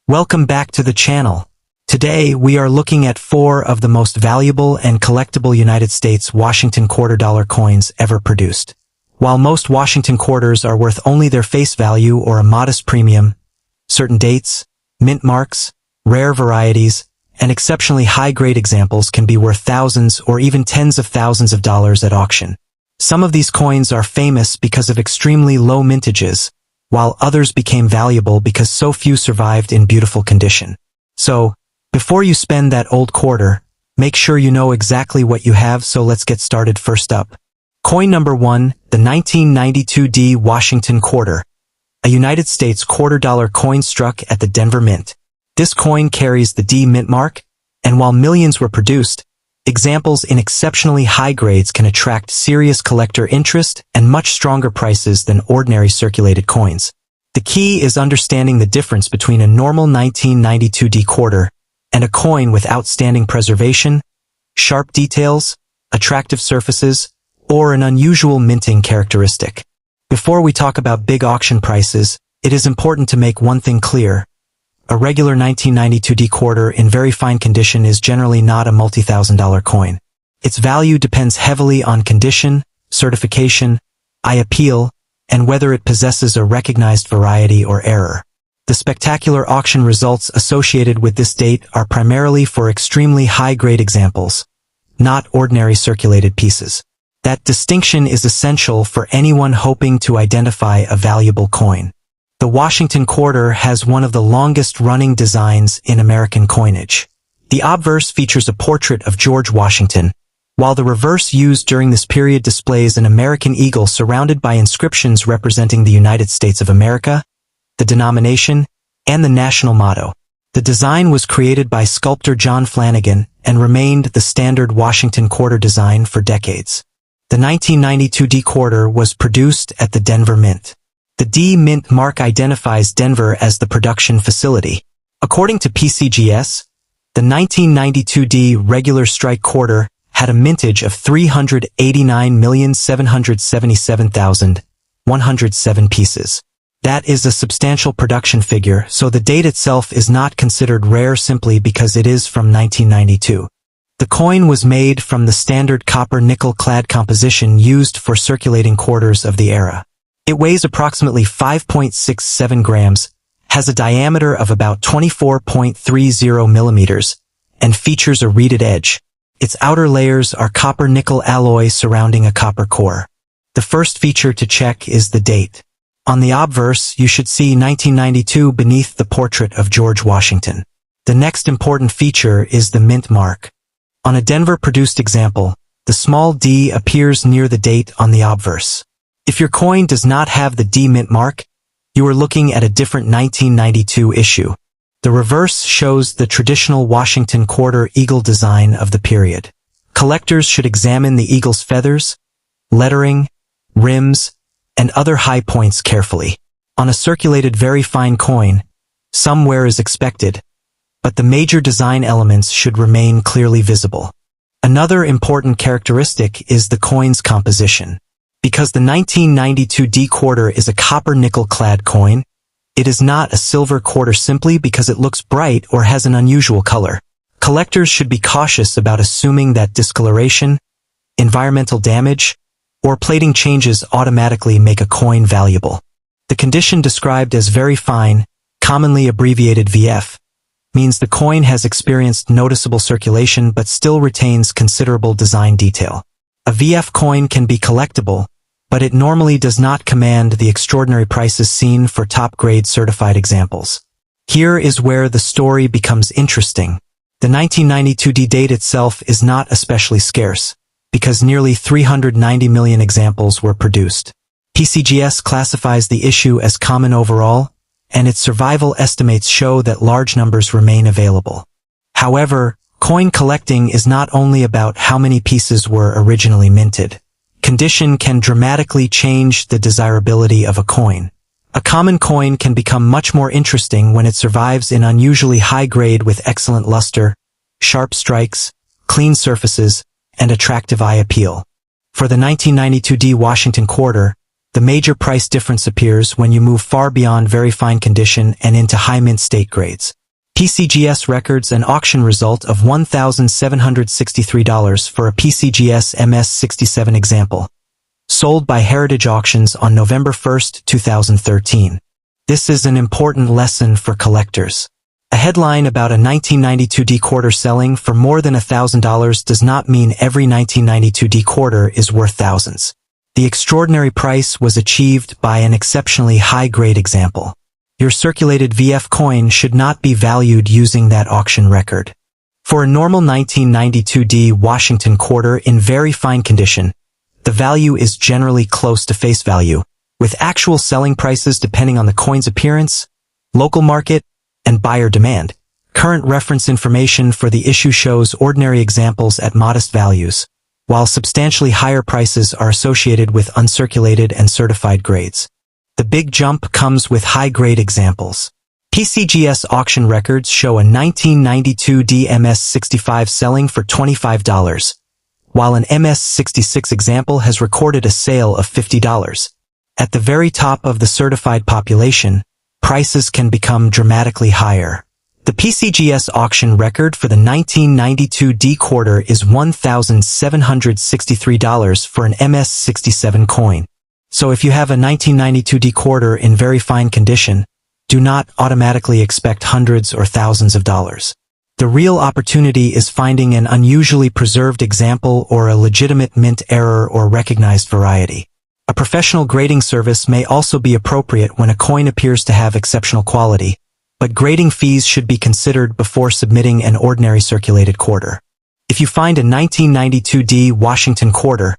Welcome back to the channel. Today, we are looking at 4 of the most valuable and collectible United States Washington quarter dollar coins ever produced. While most Washington quarters are worth only their face value or a modest premium, certain dates, mint marks, rare varieties, and exceptionally high-grade examples can be worth thousands or even tens of thousands of dollars at auction. Some of these coins are famous because of extremely low mintages, while others became valuable because so few survived in beautiful condition. So, before you spend that old quarter, make sure you know exactly what you have, so let's get started. First up, coin number 1, the 1992 D Washington Quarter, a United States quarter dollar coin struck at the Denver Mint. This coin carries the D mint mark, and while millions were produced, examples in exceptionally high grades can attract serious collector interest and much stronger prices than ordinary circulated coins. The key is understanding the difference between a normal 1992 D quarter and a coin with outstanding preservation, sharp details, attractive surfaces, or an unusual minting characteristic. Before we talk about big auction prices, it is important to make one thing clear. A regular 1992 D quarter in very fine condition is generally not a multi-thousand-dollar coin. Its value depends heavily on condition, certification, eye appeal, and whether it possesses a recognized variety or error. The spectacular auction results associated with this date are primarily for extremely high-grade examples, not ordinary circulated pieces. That distinction is essential for anyone hoping to identify a valuable coin. The Washington Quarter has one of the longest-running designs in American coinage. The obverse features a portrait of George Washington, while the reverse used during this period displays an American eagle surrounded by inscriptions representing the United States of America, the denomination, and the national motto. The design was created by sculptor John Flanagan and remained the standard Washington Quarter design for decades. The 1992 D Quarter was produced at the Denver Mint. The D Mint mark identifies Denver as the production facility. According to PCGS, the 1992 D regular strike quarter had a mintage of 389,777,107 pieces. That is a substantial production figure, so the date itself is not considered rare simply because it is from 1992. The coin was made from the standard copper-nickel clad composition used for circulating quarters of the era. It weighs approximately 5.67 grams, has a diameter of about 24.30 millimeters, and features a reeded edge. Its outer layers are copper-nickel alloy surrounding a copper core. The first feature to check is the date. On the obverse, you should see 1992 beneath the portrait of George Washington. The next important feature is the mint mark. On a Denver-produced example, the small d appears near the date on the obverse. If your coin does not have the D mint mark, you are looking at a different 1992 issue. The reverse shows the traditional Washington Quarter eagle design of the period. Collectors should examine the eagle's feathers, lettering, rims, and other high points carefully. On a circulated very fine coin, some wear is expected, but the major design elements should remain clearly visible. Another important characteristic is the coin's composition. Because the 1992 D Quarter is a copper-nickel clad coin, it is not a silver quarter simply because it looks bright or has an unusual color. Collectors should be cautious about assuming that discoloration, environmental damage, or plating changes automatically make a coin valuable. The condition described as very fine, commonly abbreviated VF, means the coin has experienced noticeable circulation but still retains considerable design detail. A VF coin can be collectible, but it normally does not command the extraordinary prices seen for top-grade certified examples. Here is where the story becomes interesting. The 1992 D date itself is not especially scarce, because nearly 390 million examples were produced. PCGS classifies the issue as common overall, and its survival estimates show that large numbers remain available. However, coin collecting is not only about how many pieces were originally minted. Condition can dramatically change the desirability of a coin. A common coin can become much more interesting when it survives in unusually high grade with excellent luster, sharp strikes, clean surfaces, and attractive eye appeal. For the 1992 D Washington Quarter, The major price difference appears when you move far beyond very fine condition and into high mint state grades. PCGS records an auction result of $1,763 for a PCGS MS67 example, sold by Heritage Auctions on November 1, 2013. This is an important lesson for collectors. A headline about a 1992 D quarter selling for more than $1,000 does not mean every 1992 D quarter is worth thousands. The extraordinary price was achieved by an exceptionally high-grade example. Your circulated VF coin should not be valued using that auction record. For a normal 1992 D Washington quarter in very fine condition, the value is generally close to face value, with actual selling prices depending on the coin's appearance, local market, and buyer demand. Current reference information for the issue shows ordinary examples at modest values, while substantially higher prices are associated with uncirculated and certified grades. The big jump comes with high-grade examples. PCGS auction records show a 1992 D MS65 selling for $25, while an MS66 example has recorded a sale of $50. At the very top of the certified population, prices can become dramatically higher. The PCGS auction record for the 1992 D quarter is $1,763 for an MS67 coin. So if you have a 1992 D quarter in very fine condition, do not automatically expect hundreds or thousands of dollars. The real opportunity is finding an unusually preserved example or a legitimate mint error or recognized variety. A professional grading service may also be appropriate when a coin appears to have exceptional quality, but grading fees should be considered before submitting an ordinary circulated quarter. If you find a 1992 D Washington quarter,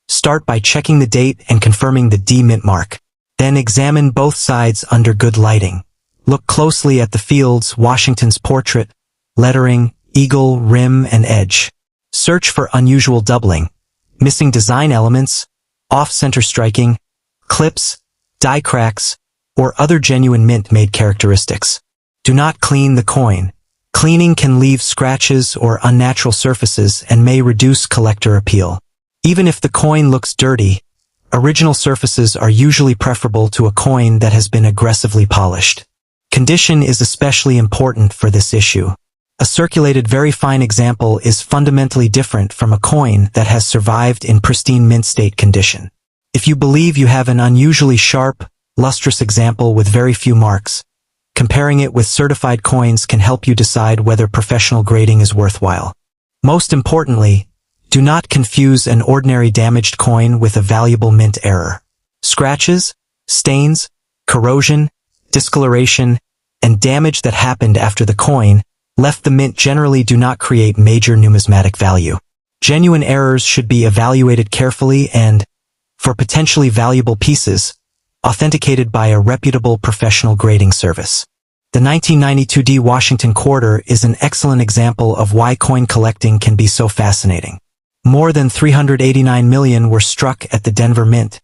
start by checking the date and confirming the D mint mark. Then examine both sides under good lighting. Look closely at the fields, Washington's portrait, lettering, eagle, rim, and edge. Search for unusual doubling, missing design elements, off-center striking, clips, die cracks, or other genuine mint-made characteristics. Do not clean the coin. Cleaning can leave scratches or unnatural surfaces and may reduce collector appeal. Even if the coin looks dirty, original surfaces are usually preferable to a coin that has been aggressively polished. Condition is especially important for this issue. A circulated very fine example is fundamentally different from a coin that has survived in pristine mint state condition. If you believe you have an unusually sharp, lustrous example with very few marks, comparing it with certified coins can help you decide whether professional grading is worthwhile. Most importantly, do not confuse an ordinary damaged coin with a valuable mint error. Scratches, stains, corrosion, discoloration, and damage that happened after the coin left the mint generally do not create major numismatic value. Genuine errors should be evaluated carefully and, for potentially valuable pieces, authenticated by a reputable professional grading service. The 1992 D Washington quarter is an excellent example of why coin collecting can be so fascinating. More than 389 million were struck at the Denver Mint,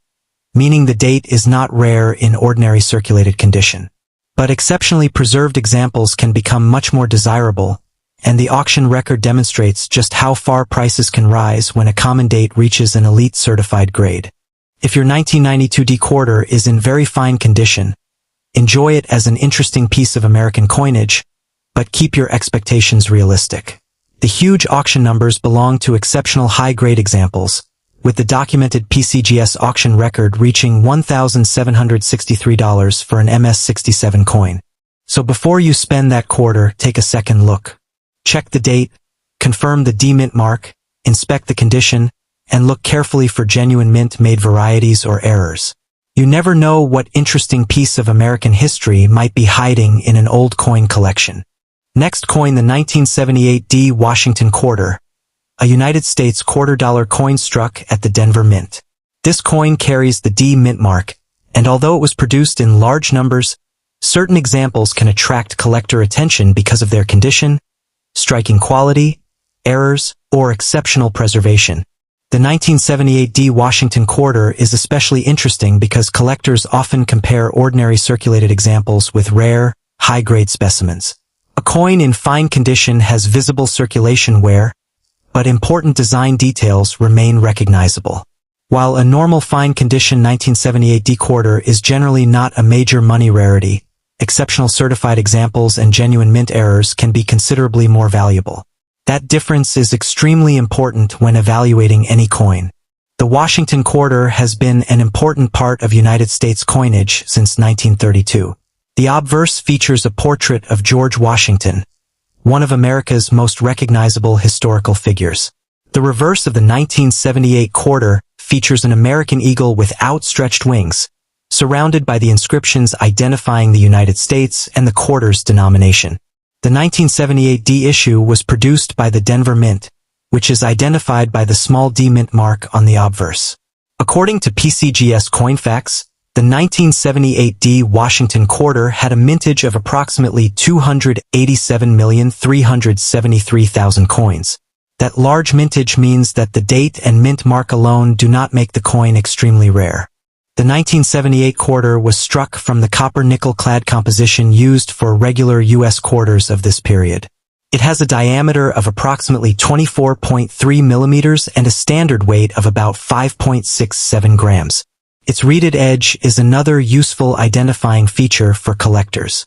meaning the date is not rare in ordinary circulated condition. But exceptionally preserved examples can become much more desirable, and the auction record demonstrates just how far prices can rise when a common date reaches an elite certified grade. If your 1992 D quarter is in very fine condition, enjoy it as an interesting piece of American coinage, but keep your expectations realistic. The huge auction numbers belong to exceptional high-grade examples, with the documented PCGS auction record reaching $1,763 for an MS67 coin. So before you spend that quarter, take a second look. Check the date, confirm the D mint mark, inspect the condition, and look carefully for genuine mint-made varieties or errors. You never know what interesting piece of American history might be hiding in an old coin collection. Next coin, the 1978 D Washington quarter, a United States $quarter coin struck at the Denver Mint. This coin carries the D mint mark, and although it was produced in large numbers, certain examples can attract collector attention because of their condition, striking quality, errors, or exceptional preservation. The 1978 D Washington quarter is especially interesting because collectors often compare ordinary circulated examples with rare, high-grade specimens. A coin in fine condition has visible circulation wear, but important design details remain recognizable. While a normal fine condition 1978 D quarter is generally not a major money rarity, exceptional certified examples and genuine mint errors can be considerably more valuable. That difference is extremely important when evaluating any coin. The Washington quarter has been an important part of United States coinage since 1932. The obverse features a portrait of George Washington, one of America's most recognizable historical figures. The reverse of the 1978 quarter features an American eagle with outstretched wings, surrounded by the inscriptions identifying the United States and the quarter's denomination. The 1978 D issue was produced by the Denver Mint, which is identified by the small d mint mark on the obverse. According to PCGS CoinFacts, the 1978 D Washington quarter had a mintage of approximately 287,373,000 coins. That large mintage means that the date and mint mark alone do not make the coin extremely rare. The 1978 quarter was struck from the copper-nickel clad composition used for regular U.S. quarters of this period. It has a diameter of approximately 24.3 millimeters and a standard weight of about 5.67 grams. Its reeded edge is another useful identifying feature for collectors.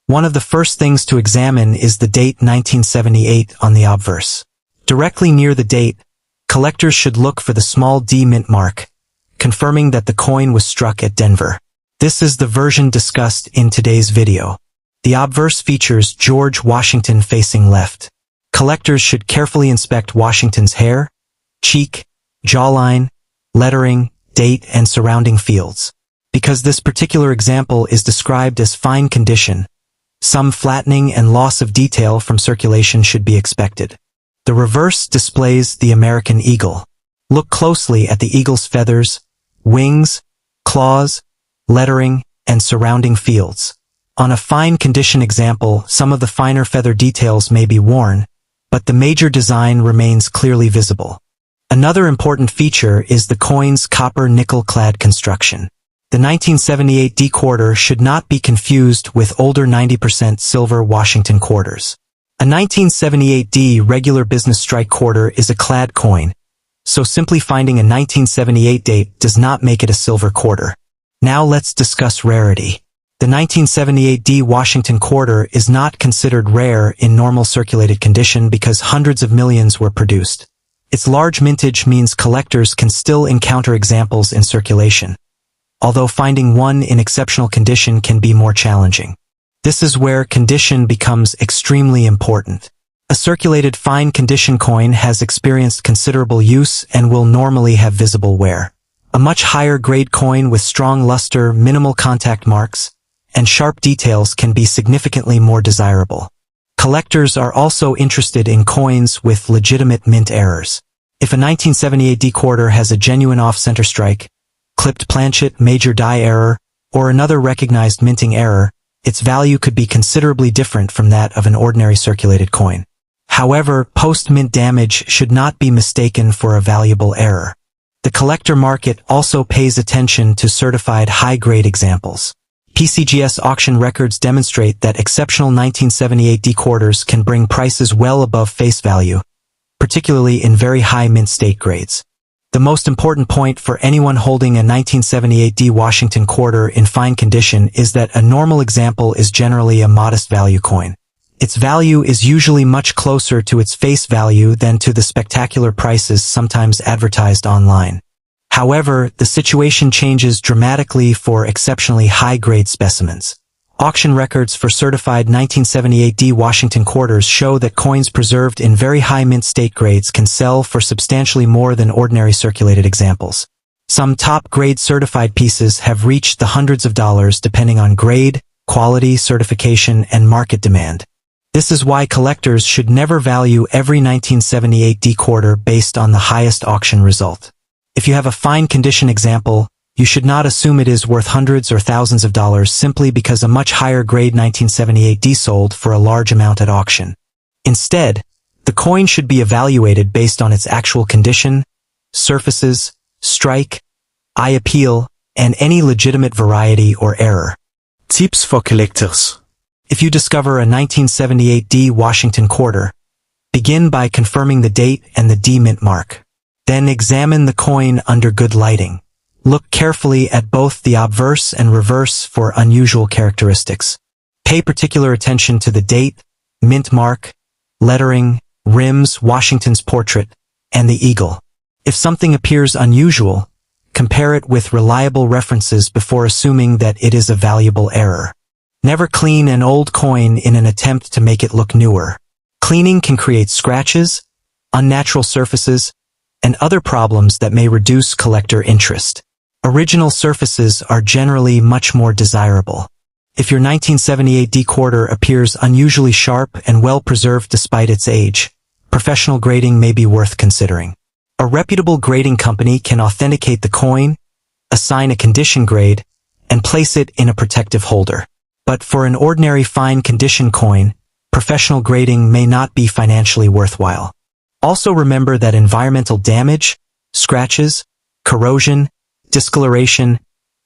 One of the first things to examine is the date 1978 on the obverse. Directly near the date, collectors should look for the small d mint mark, confirming that the coin was struck at Denver. This is the version discussed in today's video. The obverse features George Washington facing left. Collectors should carefully inspect Washington's hair, cheek, jawline, lettering, date, and surrounding fields. Because this particular example is described as fine condition, some flattening and loss of detail from circulation should be expected. The reverse displays the American eagle. Look closely at the eagle's feathers, wings, claws, lettering, and surrounding fields. On a fine condition example, some of the finer feather details may be worn, but the major design remains clearly visible. Another important feature is the coin's copper-nickel clad construction. The 1978 D quarter should not be confused with older 90% silver Washington quarters. A 1978 D regular business strike quarter is a clad coin, so simply finding a 1978 date does not make it a silver quarter. Now let's discuss rarity. The 1978 D Washington quarter is not considered rare in normal circulated condition because hundreds of millions were produced. Its large mintage means collectors can still encounter examples in circulation, although finding one in exceptional condition can be more challenging. This is where condition becomes extremely important. A circulated fine condition coin has experienced considerable use and will normally have visible wear. A much higher grade coin with strong luster, minimal contact marks, and sharp details can be significantly more desirable. Collectors are also interested in coins with legitimate mint errors. If a 1978 D quarter has a genuine off-center strike, clipped planchet, major die error, or another recognized minting error, its value could be considerably different from that of an ordinary circulated coin. However, post-mint damage should not be mistaken for a valuable error. The collector market also pays attention to certified high-grade examples. PCGS auction records demonstrate that exceptional 1978 D quarters can bring prices well above face value, particularly in very high mint state grades. The most important point for anyone holding a 1978 D Washington quarter in fine condition is that a normal example is generally a modest value coin. Its value is usually much closer to its face value than to the spectacular prices sometimes advertised online. However, the situation changes dramatically for exceptionally high-grade specimens. Auction records for certified 1978 D Washington quarters show that coins preserved in very high mint state grades can sell for substantially more than ordinary circulated examples. Some top-grade certified pieces have reached the hundreds of dollars depending on grade, quality, certification, and market demand. This is why collectors should never value every 1978 D quarter based on the highest auction result. If you have a fine condition example, you should not assume it is worth hundreds or thousands of dollars simply because a much higher grade 1978 D sold for a large amount at auction. Instead, the coin should be evaluated based on its actual condition, surfaces, strike, eye appeal, and any legitimate variety or error. Tips for collectors. If you discover a 1978 D Washington quarter, begin by confirming the date and the D mint mark. Then examine the coin under good lighting. Look carefully at both the obverse and reverse for unusual characteristics. Pay particular attention to the date, mint mark, lettering, rims, Washington's portrait, and the eagle. If something appears unusual, compare it with reliable references before assuming that it is a valuable error. Never clean an old coin in an attempt to make it look newer. Cleaning can create scratches, unnatural surfaces, and other problems that may reduce collector interest. Original surfaces are generally much more desirable. If your 1978 D quarter appears unusually sharp and well preserved despite its age, professional grading may be worth considering. A reputable grading company can authenticate the coin, assign a condition grade, and place it in a protective holder. But for an ordinary fine condition coin, professional grading may not be financially worthwhile. Also remember that environmental damage, scratches, corrosion, discoloration,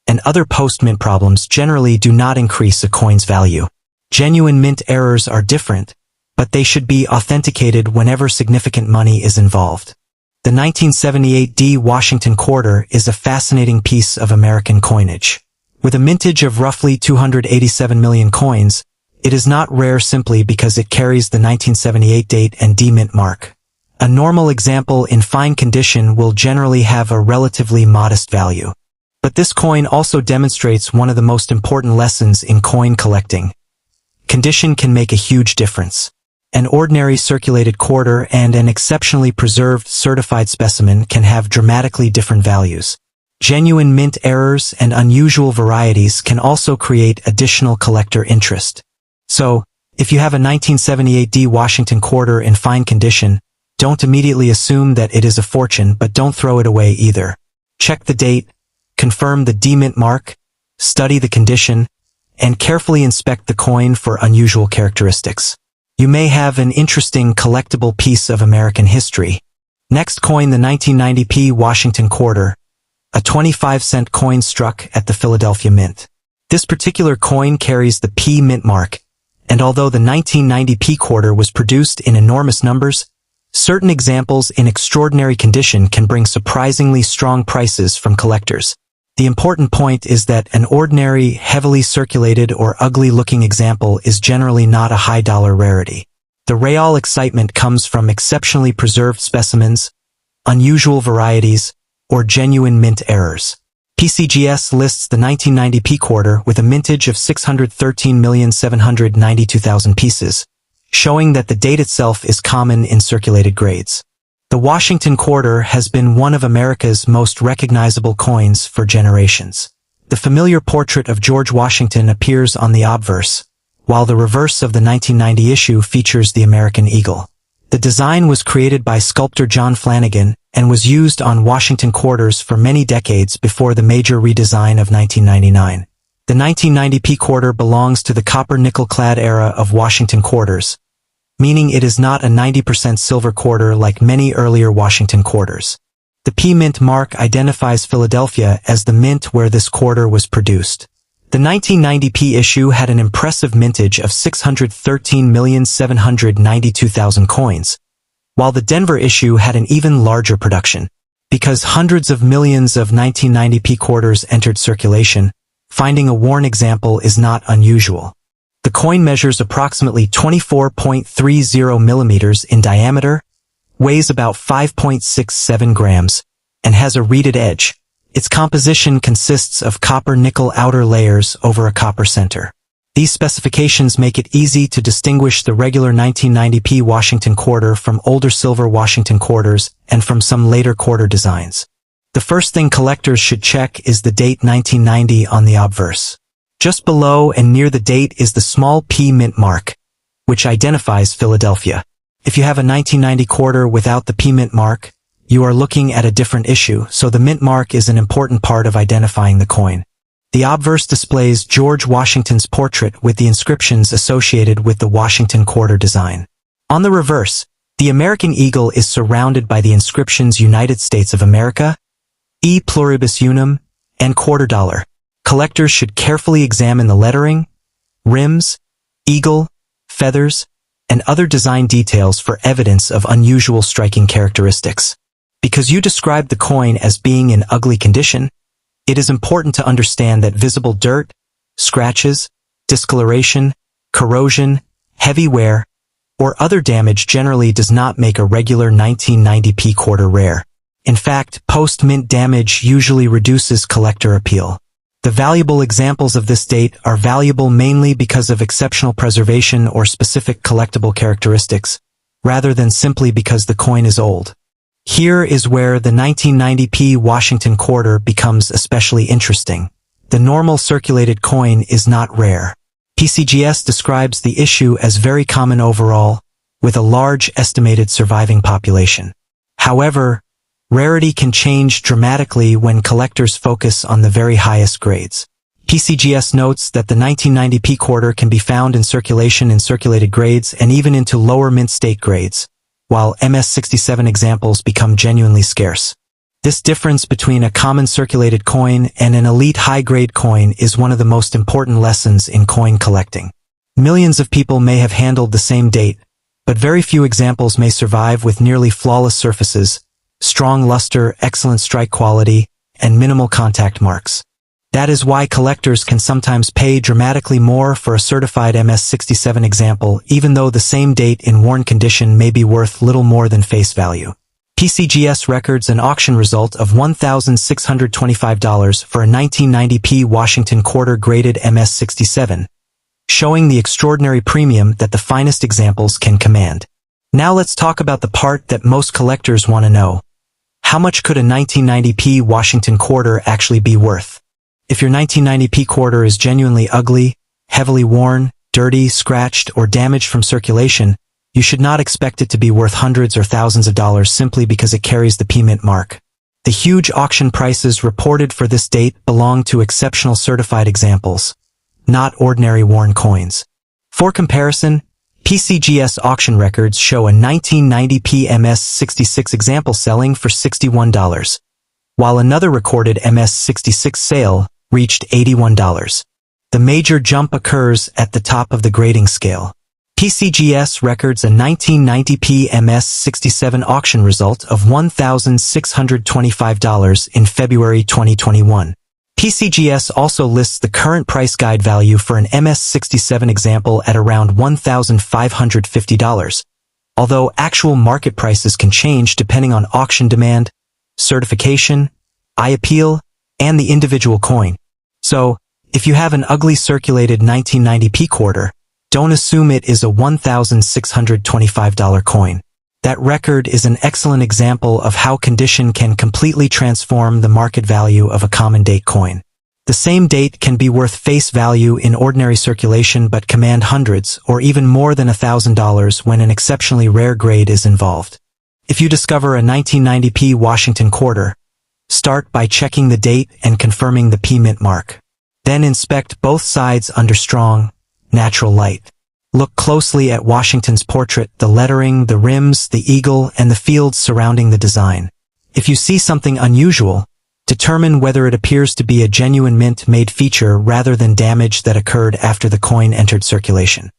and other post-mint problems generally do not increase a coin's value. Genuine mint errors are different, but they should be authenticated whenever significant money is involved. The 1978 D Washington quarter is a fascinating piece of American coinage. With a mintage of roughly 287 million coins, it is not rare simply because it carries the 1978 date and D mint mark. A normal example in fine condition will generally have a relatively modest value. But this coin also demonstrates one of the most important lessons in coin collecting. Condition can make a huge difference. An ordinary circulated quarter and an exceptionally preserved certified specimen can have dramatically different values. Genuine mint errors and unusual varieties can also create additional collector interest. So, if you have a 1978 D Washington quarter in fine condition, don't immediately assume that it is a fortune, but don't throw it away either. Check the date, confirm the D mint mark, study the condition, and carefully inspect the coin for unusual characteristics. You may have an interesting collectible piece of American history. Next coin, the 1990p Washington quarter, a 25-cent coin struck at the Philadelphia Mint. This particular coin carries the P mint mark, and although the 1990p quarter was produced in enormous numbers, certain examples in extraordinary condition can bring surprisingly strong prices from collectors. The important point is that an ordinary, heavily circulated or ugly-looking example is generally not a high-dollar rarity. The real excitement comes from exceptionally preserved specimens, unusual varieties, or genuine mint errors. PCGS lists the 1990p quarter with a mintage of 613,792,000 pieces, showing that the date itself is common in circulated grades. The Washington quarter has been one of America's most recognizable coins for generations. The familiar portrait of George Washington appears on the obverse, while the reverse of the 1990 issue features the American eagle. The design was created by sculptor John Flanagan and was used on Washington quarters for many decades before the major redesign of 1999. The 1990p quarter belongs to the copper-nickel-clad era of Washington quarters, meaning it is not a 90% silver quarter like many earlier Washington quarters. The P mint mark identifies Philadelphia as the mint where this quarter was produced. The 1990p issue had an impressive mintage of 613,792,000 coins, while the Denver issue had an even larger production. Because hundreds of millions of 1990p quarters entered circulation, finding a worn example is not unusual. The coin measures approximately 24.30 millimeters in diameter, weighs about 5.67 grams, and has a reeded edge. Its composition consists of copper-nickel outer layers over a copper center. These specifications make it easy to distinguish the regular 1990p Washington quarter from older silver Washington quarters and from some later quarter designs. The first thing collectors should check is the date 1990 on the obverse. Just below and near the date is the small P mint mark, which identifies Philadelphia. If you have a 1990 quarter without the P mint mark, you are looking at a different issue, so the mint mark is an important part of identifying the coin. The obverse displays George Washington's portrait with the inscriptions associated with the Washington quarter design. On the reverse, the American eagle is surrounded by the inscriptions United States of America, E pluribus unum, and quarter dollar. Collectors should carefully examine the lettering, rims, eagle, feathers, and other design details for evidence of unusual striking characteristics. Because you described the coin as being in ugly condition, it is important to understand that visible dirt, scratches, discoloration, corrosion, heavy wear, or other damage generally does not make a regular 1990p quarter rare. In fact, post-mint damage usually reduces collector appeal. The valuable examples of this date are valuable mainly because of exceptional preservation or specific collectible characteristics, rather than simply because the coin is old. Here is where the 1990p Washington quarter becomes especially interesting. The normal circulated coin is not rare. PCGS describes the issue as very common overall, with a large estimated surviving population. However, rarity can change dramatically when collectors focus on the very highest grades. PCGS notes that the 1990p quarter can be found in circulation in circulated grades and even into lower mint state grades, while MS-67 examples become genuinely scarce. This difference between a common circulated coin and an elite high-grade coin is one of the most important lessons in coin collecting. Millions of people may have handled the same date, but very few examples may survive with nearly flawless surfaces, strong luster, excellent strike quality, and minimal contact marks. That is why collectors can sometimes pay dramatically more for a certified MS-67 example, even though the same date in worn condition may be worth little more than face value. PCGS records an auction result of $1,625 for a 1990p Washington quarter graded MS-67, showing the extraordinary premium that the finest examples can command. Now let's talk about the part that most collectors want to know. How much could a 1990p Washington quarter actually be worth? If your 1990p quarter is genuinely ugly, heavily worn, dirty, scratched, or damaged from circulation, you should not expect it to be worth hundreds or thousands of dollars simply because it carries the P-Mint mark. The huge auction prices reported for this date belong to exceptional certified examples, not ordinary worn coins. For comparison, PCGS auction records show a 1990p MS-66 example selling for $61, while another recorded MS-66 sale reached $81. The major jump occurs at the top of the grading scale. PCGS records a 1990p MS-67 auction result of $1,625 in February 2021. PCGS also lists the current price guide value for an MS-67 example at around $1,550, although actual market prices can change depending on auction demand, certification, eye appeal, and the individual coin. So, if you have an ugly circulated 1990p quarter, don't assume it is a $1,625 coin. That record is an excellent example of how condition can completely transform the market value of a common date coin. The same date can be worth face value in ordinary circulation but command hundreds or even more than $1,000 when an exceptionally rare grade is involved. If you discover a 1990p Washington quarter, start by checking the date and confirming the P-Mint mark. Then inspect both sides under strong, natural light. Look closely at Washington's portrait, the lettering, the rims, the eagle, and the fields surrounding the design. If you see something unusual, determine whether it appears to be a genuine mint-made feature rather than damage that occurred after the coin entered circulation.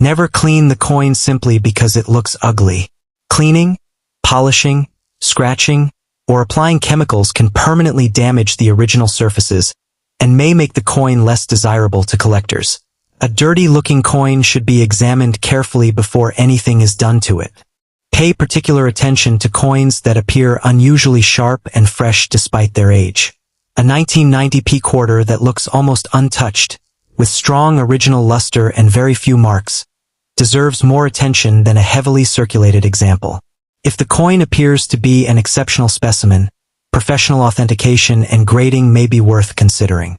Never clean the coin simply because it looks ugly. Cleaning, polishing, scratching, or applying chemicals can permanently damage the original surfaces and may make the coin less desirable to collectors. A dirty-looking coin should be examined carefully before anything is done to it. Pay particular attention to coins that appear unusually sharp and fresh despite their age. A 1990p quarter that looks almost untouched, with strong original luster and very few marks, deserves more attention than a heavily circulated example. If the coin appears to be an exceptional specimen, professional authentication and grading may be worth considering.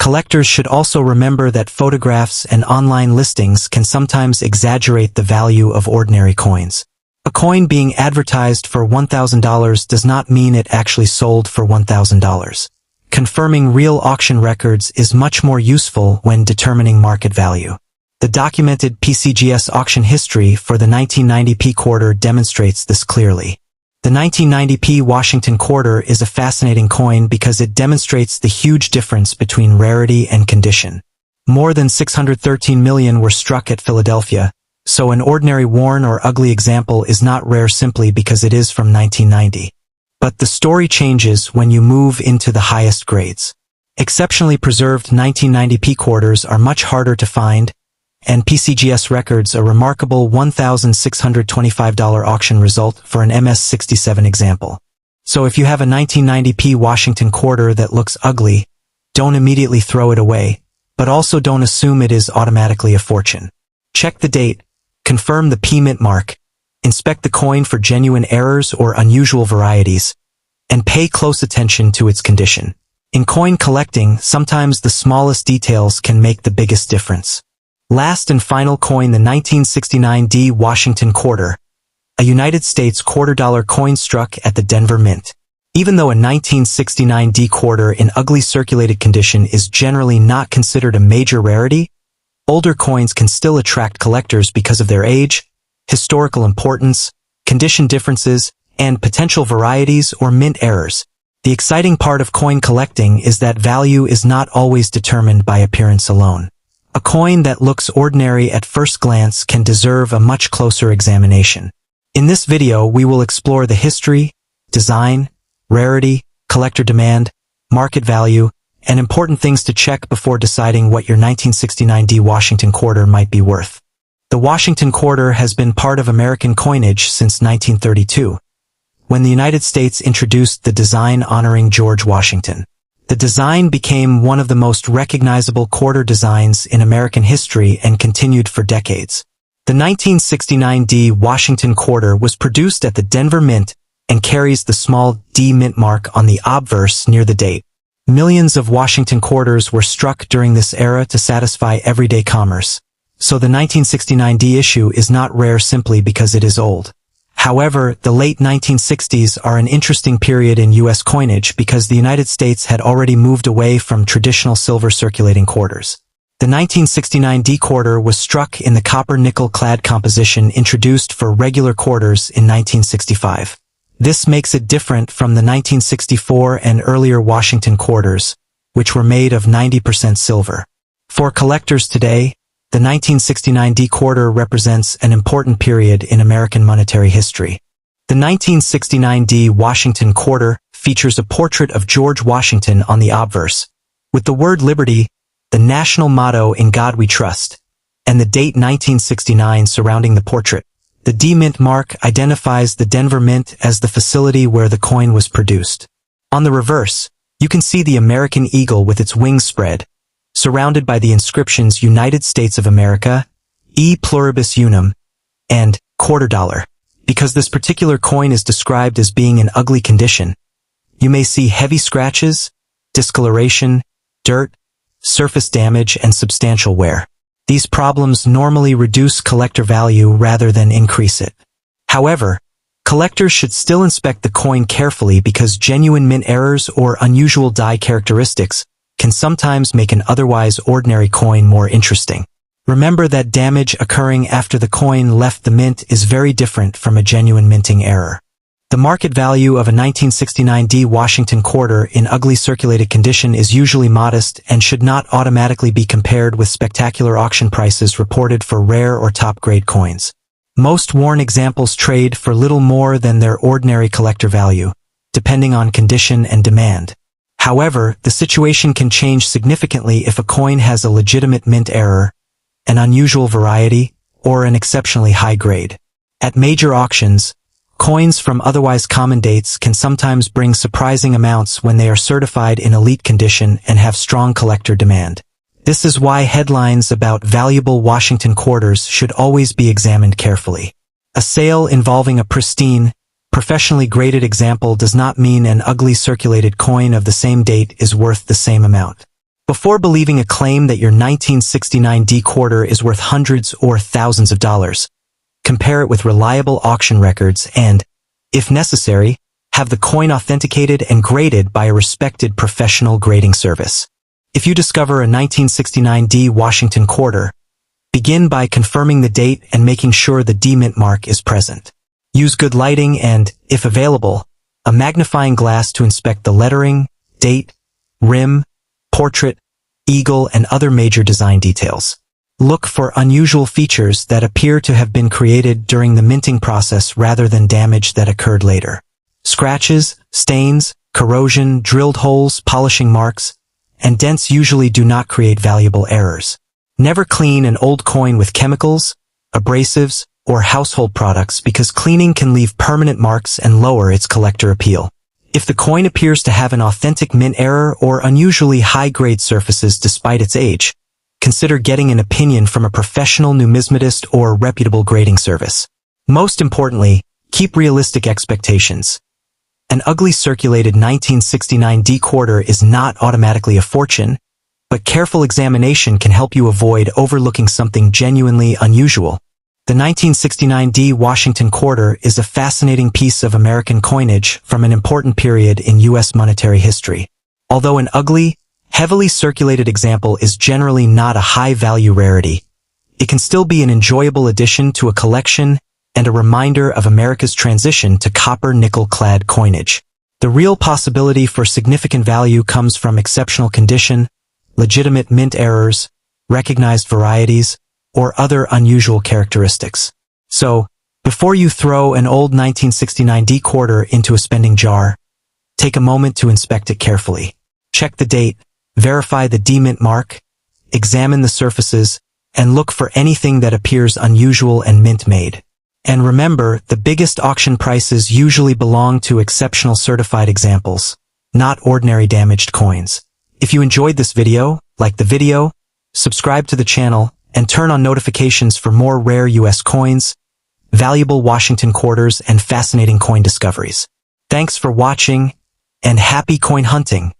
Collectors should also remember that photographs and online listings can sometimes exaggerate the value of ordinary coins. A coin being advertised for $1,000 does not mean it actually sold for $1,000. Confirming real auction records is much more useful when determining market value. The documented PCGS auction history for the 1990p quarter demonstrates this clearly. The 1990p Washington quarter is a fascinating coin because it demonstrates the huge difference between rarity and condition. More than 613 million were struck at Philadelphia, so an ordinary worn or ugly example is not rare simply because it is from 1990. But the story changes when you move into the highest grades. Exceptionally preserved 1990p quarters are much harder to find, and PCGS records a remarkable $1,625 auction result for an MS-67 example. So if you have a 1990p Washington quarter that looks ugly, don't immediately throw it away, but also don't assume it is automatically a fortune. Check the date, confirm the P-mint mark, inspect the coin for genuine errors or unusual varieties, and pay close attention to its condition. In coin collecting, sometimes the smallest details can make the biggest difference. Last and final coin, the 1969D Washington quarter, a United States $quarter coin struck at the Denver Mint. Even though a 1969D quarter in ugly circulated condition is generally not considered a major rarity, older coins can still attract collectors because of their age, historical importance, condition differences, and potential varieties or mint errors. The exciting part of coin collecting is that value is not always determined by appearance alone. A coin that looks ordinary at first glance can deserve a much closer examination. In this video, we will explore the history, design, rarity, collector demand, market value, and important things to check before deciding what your 1969D Washington quarter might be worth. The Washington quarter has been part of American coinage since 1932, when the United States introduced the design honoring George Washington. The design became one of the most recognizable quarter designs in American history and continued for decades. The 1969D Washington quarter was produced at the Denver Mint and carries the small D mint mark on the obverse near the date. Millions of Washington quarters were struck during this era to satisfy everyday commerce, so the 1969D issue is not rare simply because it is old. However, the late 1960s are an interesting period in U.S. coinage because the United States had already moved away from traditional silver circulating quarters. The 1969D quarter was struck in the copper-nickel clad composition introduced for regular quarters in 1965. This makes it different from the 1964 and earlier Washington quarters, which were made of 90% silver. For collectors today, the 1969D quarter represents an important period in American monetary history. The 1969D Washington quarter features a portrait of George Washington on the obverse, with the word Liberty, the national motto "In God We Trust," and the date 1969 surrounding the portrait. The D mint mark identifies the Denver Mint as the facility where the coin was produced. On the reverse, you can see the American eagle with its wings spread, surrounded by the inscriptions United States of America, E pluribus unum, and $quarter. Because this particular coin is described as being in ugly condition, you may see heavy scratches, discoloration, dirt, surface damage, and substantial wear. These problems normally reduce collector value rather than increase it. However, collectors should still inspect the coin carefully because genuine mint errors or unusual die characteristics can sometimes make an otherwise ordinary coin more interesting. Remember that damage occurring after the coin left the mint is very different from a genuine minting error. The market value of a 1969D Washington quarter in ugly circulated condition is usually modest and should not automatically be compared with spectacular auction prices reported for rare or top-grade coins. Most worn examples trade for little more than their ordinary collector value, depending on condition and demand. However, the situation can change significantly if a coin has a legitimate mint error, an unusual variety, or an exceptionally high grade. At major auctions, coins from otherwise common dates can sometimes bring surprising amounts when they are certified in elite condition and have strong collector demand. This is why headlines about valuable Washington quarters should always be examined carefully. A sale involving a pristine, professionally graded example does not mean an ugly circulated coin of the same date is worth the same amount. Before believing a claim that your 1969D quarter is worth hundreds or thousands of dollars, compare it with reliable auction records and, if necessary, have the coin authenticated and graded by a respected professional grading service. If you discover a 1969D Washington quarter, begin by confirming the date and making sure the D mint mark is present. Use good lighting and, if available, a magnifying glass to inspect the lettering, date, rim, portrait, eagle, and other major design details. Look for unusual features that appear to have been created during the minting process rather than damage that occurred later. Scratches, stains, corrosion, drilled holes, polishing marks, and dents usually do not create valuable errors. Never clean an old coin with chemicals, abrasives, or household products because cleaning can leave permanent marks and lower its collector appeal. If the coin appears to have an authentic mint error or unusually high-grade surfaces despite its age, consider getting an opinion from a professional numismatist or reputable grading service. Most importantly, keep realistic expectations. An ugly circulated 1969 D quarter is not automatically a fortune, but careful examination can help you avoid overlooking something genuinely unusual. The 1969 D Washington quarter is a fascinating piece of American coinage from an important period in U.S. monetary history. Although an ugly, heavily circulated example is generally not a high-value rarity, it can still be an enjoyable addition to a collection and a reminder of America's transition to copper-nickel-clad coinage. The real possibility for significant value comes from exceptional condition, legitimate mint errors, recognized varieties, or other unusual characteristics. So, before you throw an old 1969 D quarter into a spending jar, take a moment to inspect it carefully. Check the date, verify the D mint mark, examine the surfaces, and look for anything that appears unusual and mint-made. And remember, the biggest auction prices usually belong to exceptional certified examples, not ordinary damaged coins. If you enjoyed this video, like the video, subscribe to the channel, and turn on notifications for more rare U.S. coins, valuable Washington quarters, and fascinating coin discoveries. Thanks for watching, and happy coin hunting!